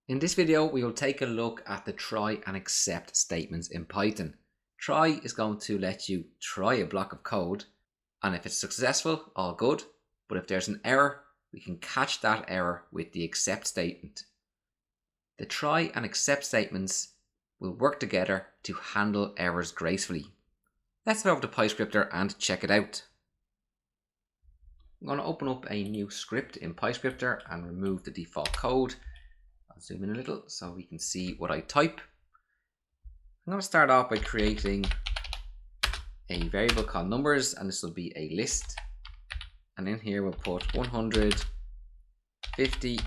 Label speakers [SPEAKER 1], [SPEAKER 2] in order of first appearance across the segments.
[SPEAKER 1] In this video, we will take a look at the try and except statements in Python. Try is going to let you try a block of code, and if it's successful, all good. But if there's an error, we can catch that error with the except statement. The try and except statements will work together to handle errors gracefully. Let's head over to PyScripter and check it out. I'm going to open up a new script in PyScripter and remove the default code. I'll zoom in a little so we can see what I type. I'm going to start off by creating a variable called numbers, and this will be a list. And in here we'll put 100, 50,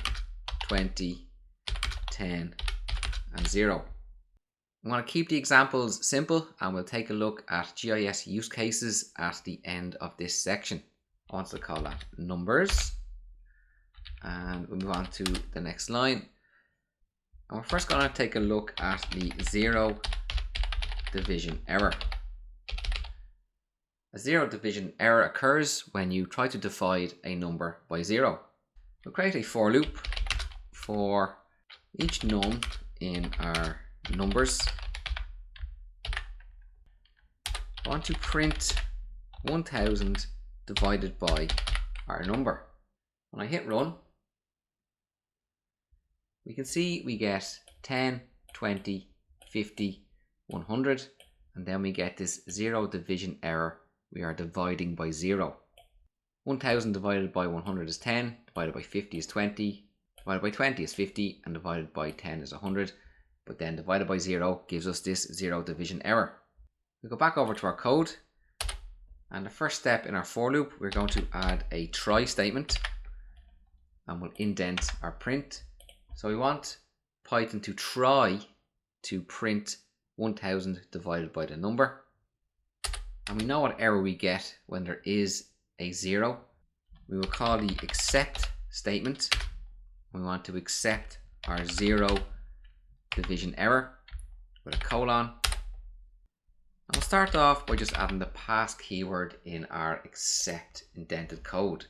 [SPEAKER 1] 20, 10, and 0. I'm going to keep the examples simple, and we'll take a look at GIS use cases at the end of this section. I want to call that numbers, and we'll move on to the next line. And we're first going to take a look at the zero division error. A zero division error occurs when you try to divide a number by 0. We'll create a for loop for each num in our numbers. I want to print 1000 divided by our number. When I hit run, we can see we get 10, 20, 50, 100, and then we get this zero division error. We are dividing by 0. 1000 divided by 100 is 10, divided by 50 is 20, divided by 20 is 50, and divided by 10 is 100. But then divided by 0 gives us this zero division error. We go back over to our code, and the first step in our for loop, we're going to add a try statement, and we'll indent our print. So we want Python to try to print 1000 divided by the number. And we know what error we get when there is a 0. We will call the except statement. We want to accept our zero division error with a colon. And we'll start off by just adding the pass keyword in our except indented code.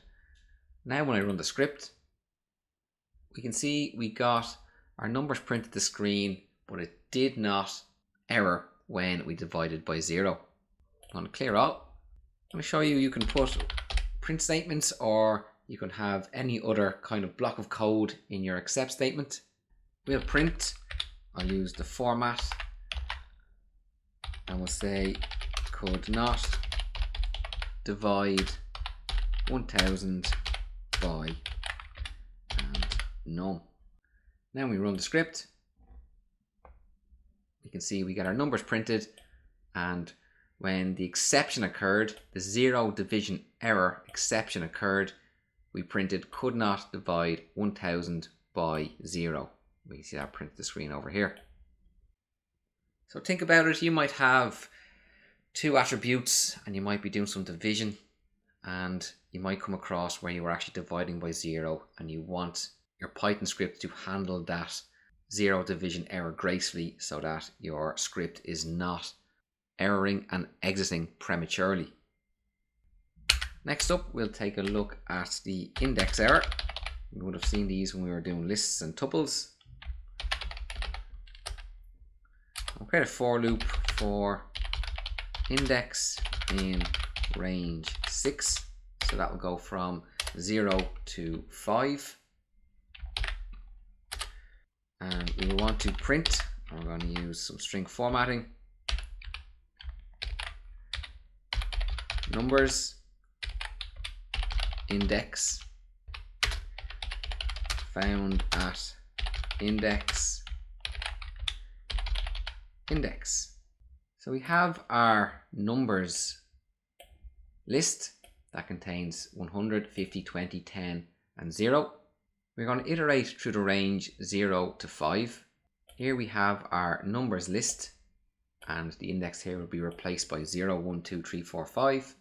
[SPEAKER 1] Now when I run the script, we can see we got our numbers printed to the screen, but it did not error when we divided by 0. I'm going to clear all. I'm going to show you can put print statements, or you can have any other kind of block of code in your except statement. We'll print. I'll use the format, and we'll say could not divide 1000 by and num. Now we run the script. We can see we get our numbers printed, and when the exception occurred, the zero division error exception occurred, we printed could not divide 1000 by 0. We can see that print the screen over here. So think about it. You might have two attributes and you might be doing some division, and you might come across where you were actually dividing by 0, and you want your Python script to handle that zero division error gracefully so that your script is not erroring and exiting prematurely. Next up, we'll take a look at the index error. We would have seen these when we were doing lists and tuples. I'll create a for loop for index in range 6. So that will go from 0 to 5. And we will want to print, and we're going to use some string formatting, numbers index found at index. So we have our numbers list that contains 100, 50, 20, 10, and 0. We're going to iterate through the range 0 to 5. Here we have our numbers list, and the index here will be replaced by 0, 1, 2, 3, 4, 5,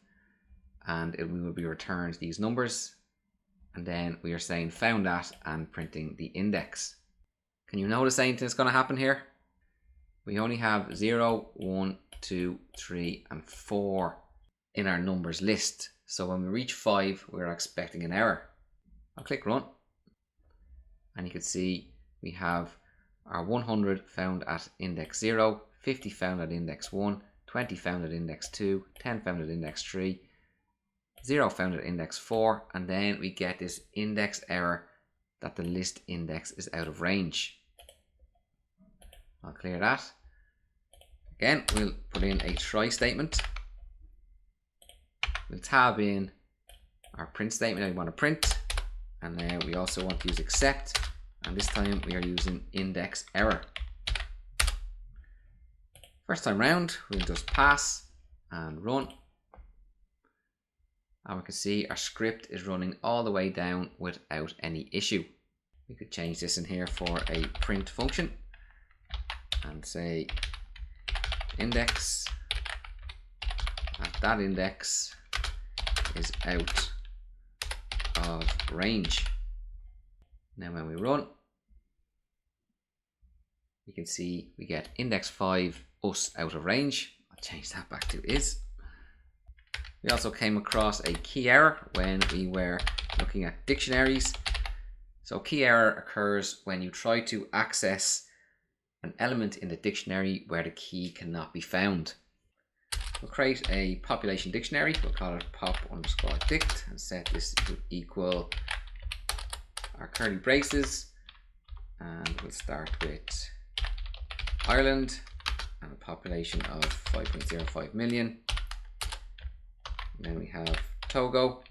[SPEAKER 1] and we will be returned these numbers, and then we are saying found at and printing the index. Can you notice anything that's going to happen here? We only have 0, 1, 2, 3, and 4 in our numbers list. So when we reach 5, we're expecting an error. I'll click run, and you can see we have are 100 found at index 0, 50 found at index 1, 20 found at index 2, 10 found at index 3, 0 found at index 4, and then we get this index error that the list index is out of range. I'll clear that. Again, we'll put in a try statement. We'll tab in our print statement that we want to print, and then we also want to use except, and this time we are using index error. First time round, we'll just pass and run, and we can see our script is running all the way down without any issue. We could change this in here for a print function and say index at that index is out of range. Now when we run, you can see we get index 5 us out of range. I'll change that back to is. We also came across a key error when we were looking at dictionaries. So key error occurs when you try to access an element in the dictionary where the key cannot be found. We'll create a population dictionary. We'll call it pop_dict and set this to equal our curly braces, and we'll start with Ireland and a population of 5.05 million. And then we have Togo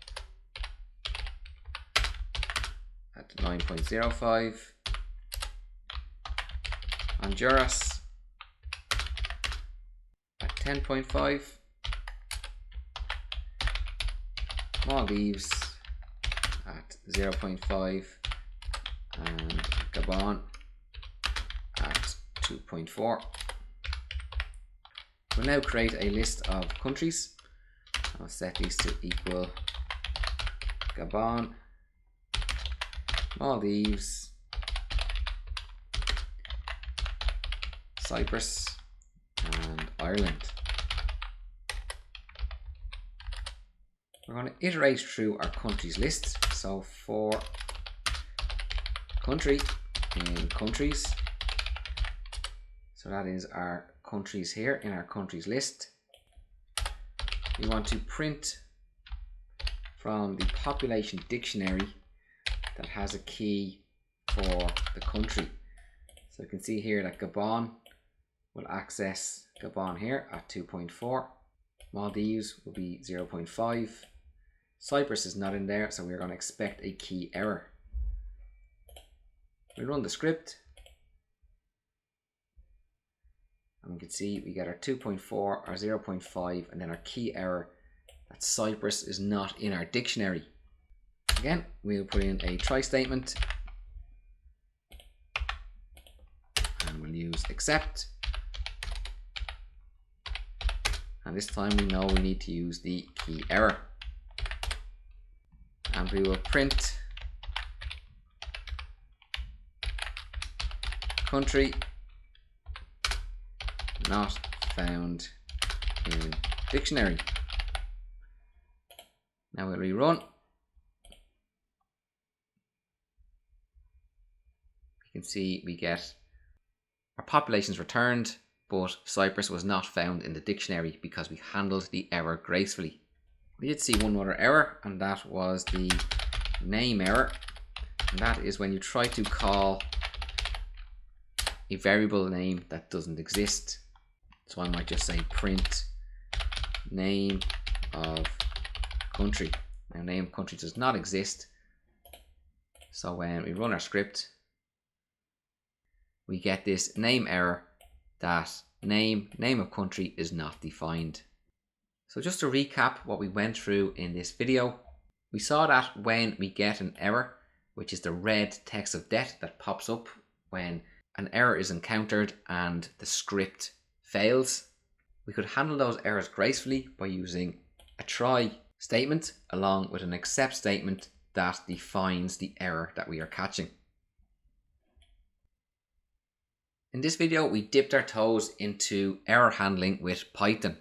[SPEAKER 1] at 9.05, Honduras at 10.5, Maldives at 0.5, and Gabon at 2.4. We'll now create a list of countries. I'll set these to equal Gabon, Maldives, Cyprus, and Ireland. We're going to iterate through our countries list. So for country in countries, so that is our countries here in our countries list. We want to print from the population dictionary that has a key for the country. So you can see here that Gabon will access Gabon here at 2.4. Maldives will be 0.5. Cyprus is not in there, so we're going to expect a key error. We run the script, and we can see we get our 2.4, our 0.5, and then our key error that Cyprus is not in our dictionary. Again, we'll put in a try statement, and we'll use except. And this time we know we need to use the key error. And we will print country not found in dictionary. Now we'll rerun. You can see we get our populations returned, but Cyprus was not found in the dictionary because we handled the error gracefully. We did see one other error, and that was the name error. And that is when you try to call a variable name that doesn't exist. So I might just say print name of country. Now name of country does not exist. So when we run our script, we get this name error that name of country is not defined. So just to recap what we went through in this video, we saw that when we get an error, which is the red text of debt that pops up when an error is encountered and the script fails, we could handle those errors gracefully by using a try statement along with an except statement that defines the error that we are catching. In this video, we dipped our toes into error handling with Python.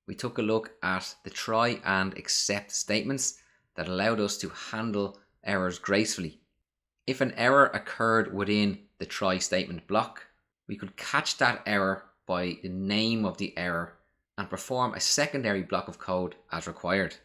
[SPEAKER 1] We took a look at the try and except statements that allowed us to handle errors gracefully. If an error occurred within the try statement block, we could catch that error by the name of the error and perform a secondary block of code as required.